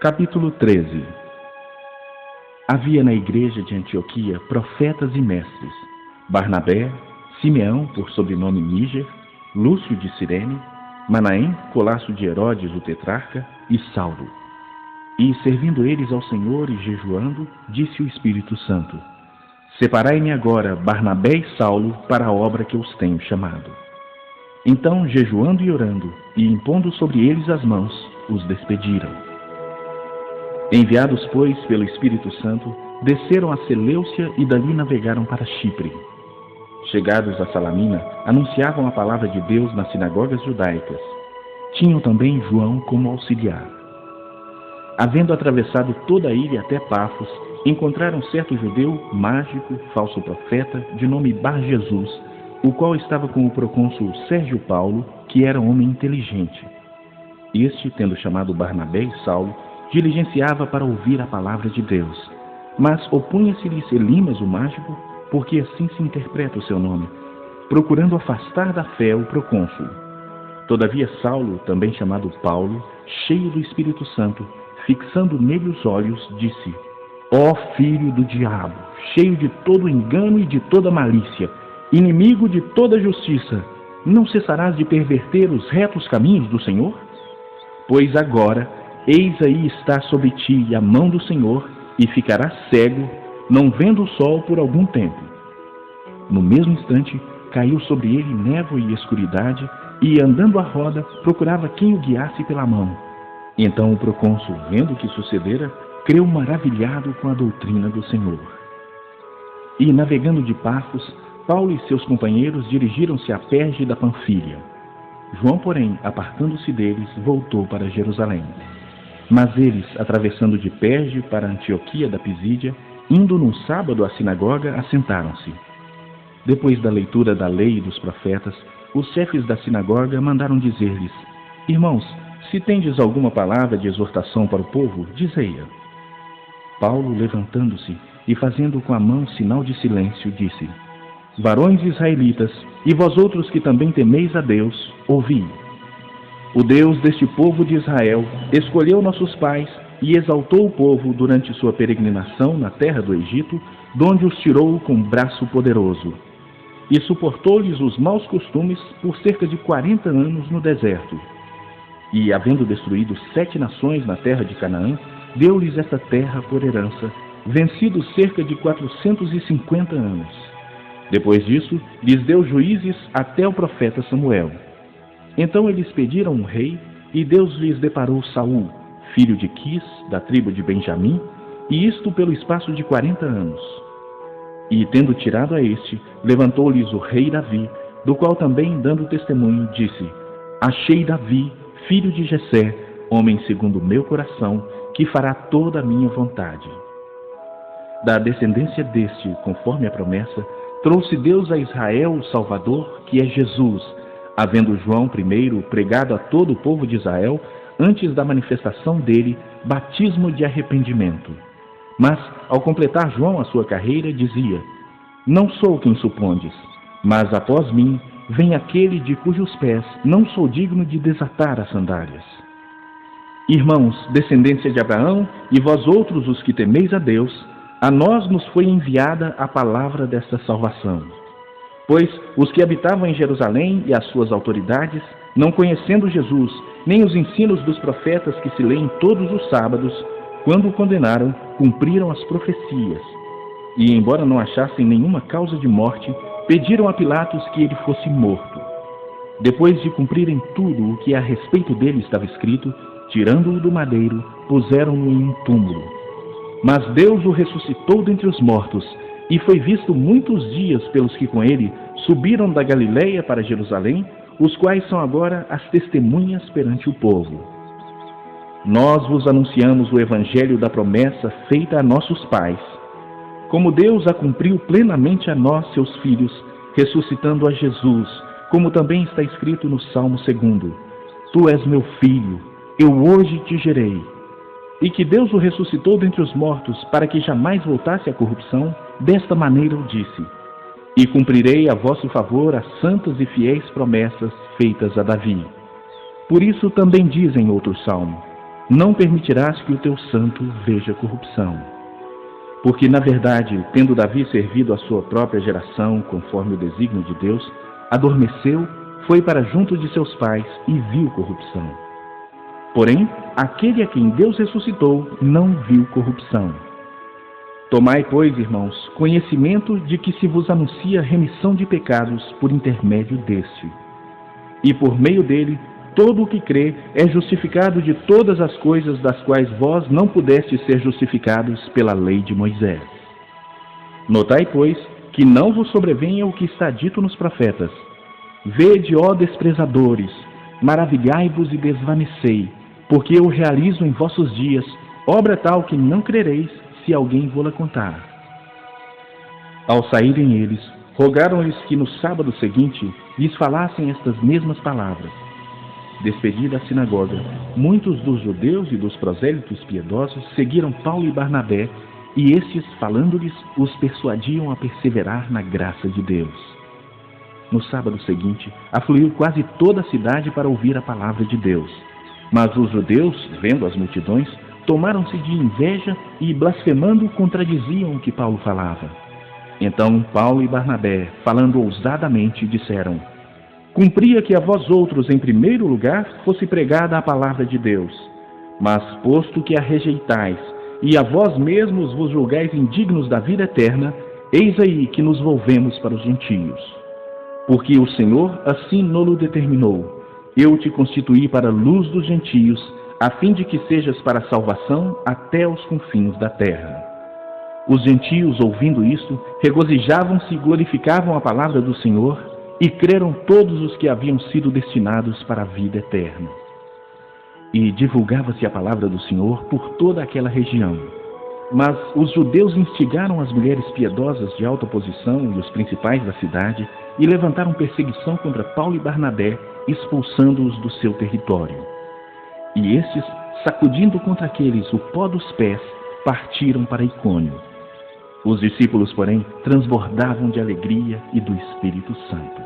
Capítulo 13. Havia na igreja de Antioquia profetas e mestres: Barnabé, Simeão, por sobrenome Níger, Lúcio de Cirene, Manaém, colasso de Herodes o tetrarca, e Saulo. E, servindo eles ao Senhor e jejuando, disse o Espírito Santo: Separai-me agora Barnabé e Saulo para a obra que os tenho chamado. Então, jejuando e orando, e impondo sobre eles as mãos, os despediram. Enviados, pois, pelo Espírito Santo, desceram a Seleucia e dali navegaram para Chipre. Chegados a Salamina, anunciavam a palavra de Deus nas sinagogas judaicas. Tinham também João como auxiliar. Havendo atravessado toda a ilha até Pafos, encontraram certo judeu, mágico, falso profeta, de nome Bar-Jesus, o qual estava com o procônsul Sérgio Paulo, que era homem inteligente. Este, tendo chamado Barnabé e Saulo, diligenciava para ouvir a palavra de Deus. Mas opunha-se-lhes Elimas, o mágico, porque assim se interpreta o seu nome, procurando afastar da fé o procônsul. Todavia Saulo, também chamado Paulo, cheio do Espírito Santo, fixando nele os olhos, disse: Ó filho do diabo, cheio de todo engano e de toda malícia, inimigo de toda justiça, não cessarás de perverter os retos caminhos do Senhor? Pois agora, eis aí está sobre ti a mão do Senhor, e ficarás cego, não vendo o sol por algum tempo. No mesmo instante, caiu sobre ele névoa e escuridade, e, andando à roda, procurava quem o guiasse pela mão. Então o procônsul, vendo o que sucedera, creu maravilhado com a doutrina do Senhor. E, navegando de Pafos, Paulo e seus companheiros dirigiram-se a Perge da Panfília. João, porém, apartando-se deles, voltou para Jerusalém. Mas eles, atravessando de Perge para Antioquia da Pisídia, indo num sábado à sinagoga, assentaram-se. Depois da leitura da lei e dos profetas, os chefes da sinagoga mandaram dizer-lhes: Irmãos, se tendes alguma palavra de exortação para o povo, dizei-a. Paulo, levantando-se e fazendo com a mão sinal de silêncio, disse: Varões israelitas, e vós outros que também temeis a Deus, ouvi. O Deus deste povo de Israel escolheu nossos pais e exaltou o povo durante sua peregrinação na terra do Egito, donde os tirou com braço poderoso. E suportou-lhes os maus costumes por cerca de 40 anos no deserto. E, havendo destruído 7 nações na terra de Canaã, deu-lhes esta terra por herança, vencidos cerca de 450 anos. Depois disso, lhes deu juízes até o profeta Samuel. Então eles pediram um rei, e Deus lhes deparou Saul, filho de Quis, da tribo de Benjamim, e isto pelo espaço de 40 anos. E, tendo tirado a este, levantou-lhes o rei Davi, do qual também, dando testemunho, disse: Achei Davi, filho de Jessé, homem segundo o meu coração, que fará toda a minha vontade. Da descendência deste, conforme a promessa, trouxe Deus a Israel o Salvador, que é Jesus, havendo João primeiro pregado a todo o povo de Israel, antes da manifestação dele, batismo de arrependimento. Mas, ao completar João a sua carreira, dizia: Não sou quem supondes, mas após mim vem aquele de cujos pés não sou digno de desatar as sandálias. Irmãos, descendência de Abraão, e vós outros os que temeis a Deus, a nós nos foi enviada a palavra desta salvação. Pois os que habitavam em Jerusalém e as suas autoridades, não conhecendo Jesus, nem os ensinos dos profetas que se leem todos os sábados, quando o condenaram, cumpriram as profecias. E, embora não achassem nenhuma causa de morte, pediram a Pilatos que ele fosse morto. Depois de cumprirem tudo o que a respeito dele estava escrito, tirando-o do madeiro, puseram-no em um túmulo. Mas Deus o ressuscitou dentre os mortos, e foi visto muitos dias pelos que com ele subiram da Galileia para Jerusalém, os quais são agora as testemunhas perante o povo. Nós vos anunciamos o evangelho da promessa feita a nossos pais. Como Deus a cumpriu plenamente a nós, seus filhos, ressuscitando a Jesus, como também está escrito no Salmo 2: Tu és meu filho, eu hoje te gerei. E que Deus o ressuscitou dentre os mortos, para que jamais voltasse à corrupção, desta maneira o disse: E cumprirei a vosso favor as santas e fiéis promessas feitas a Davi. Por isso também diz em outro salmo: não permitirás que o teu santo veja corrupção. Porque, na verdade, tendo Davi servido a sua própria geração, conforme o desígnio de Deus, adormeceu, foi para junto de seus pais e viu corrupção. Porém, aquele a quem Deus ressuscitou não viu corrupção. Tomai, pois, irmãos, conhecimento de que se vos anuncia remissão de pecados por intermédio deste. E por meio dele, todo o que crê é justificado de todas as coisas das quais vós não pudestes ser justificados pela lei de Moisés. Notai, pois, que não vos sobrevenha o que está dito nos profetas. Vede, ó desprezadores, maravilhai-vos e desvanecei, porque eu realizo em vossos dias obra tal que não crereis, se alguém vô-la contar. Ao saírem eles, rogaram-lhes que no sábado seguinte lhes falassem estas mesmas palavras. Despedida a sinagoga, muitos dos judeus e dos prosélitos piedosos seguiram Paulo e Barnabé, e estes, falando-lhes, os persuadiam a perseverar na graça de Deus. No sábado seguinte, afluiu quase toda a cidade para ouvir a palavra de Deus. Mas os judeus, vendo as multidões, tomaram-se de inveja e, blasfemando, contradiziam o que Paulo falava. Então Paulo e Barnabé, falando ousadamente, disseram: Cumpria que a vós outros, em primeiro lugar, fosse pregada a palavra de Deus. Mas, posto que a rejeitais, e a vós mesmos vos julgais indignos da vida eterna, eis aí que nos volvemos para os gentios. Porque o Senhor assim nolo determinou: Eu te constituí para a luz dos gentios, a fim de que sejas para a salvação até os confins da terra. Os gentios, ouvindo isto, regozijavam-se e glorificavam a palavra do Senhor, e creram todos os que haviam sido destinados para a vida eterna. E divulgava-se a palavra do Senhor por toda aquela região. Mas os judeus instigaram as mulheres piedosas de alta posição e os principais da cidade, e levantaram perseguição contra Paulo e Barnabé, expulsando-os do seu território. E estes, sacudindo contra aqueles o pó dos pés, partiram para Icônio. Os discípulos, porém, transbordavam de alegria e do Espírito Santo.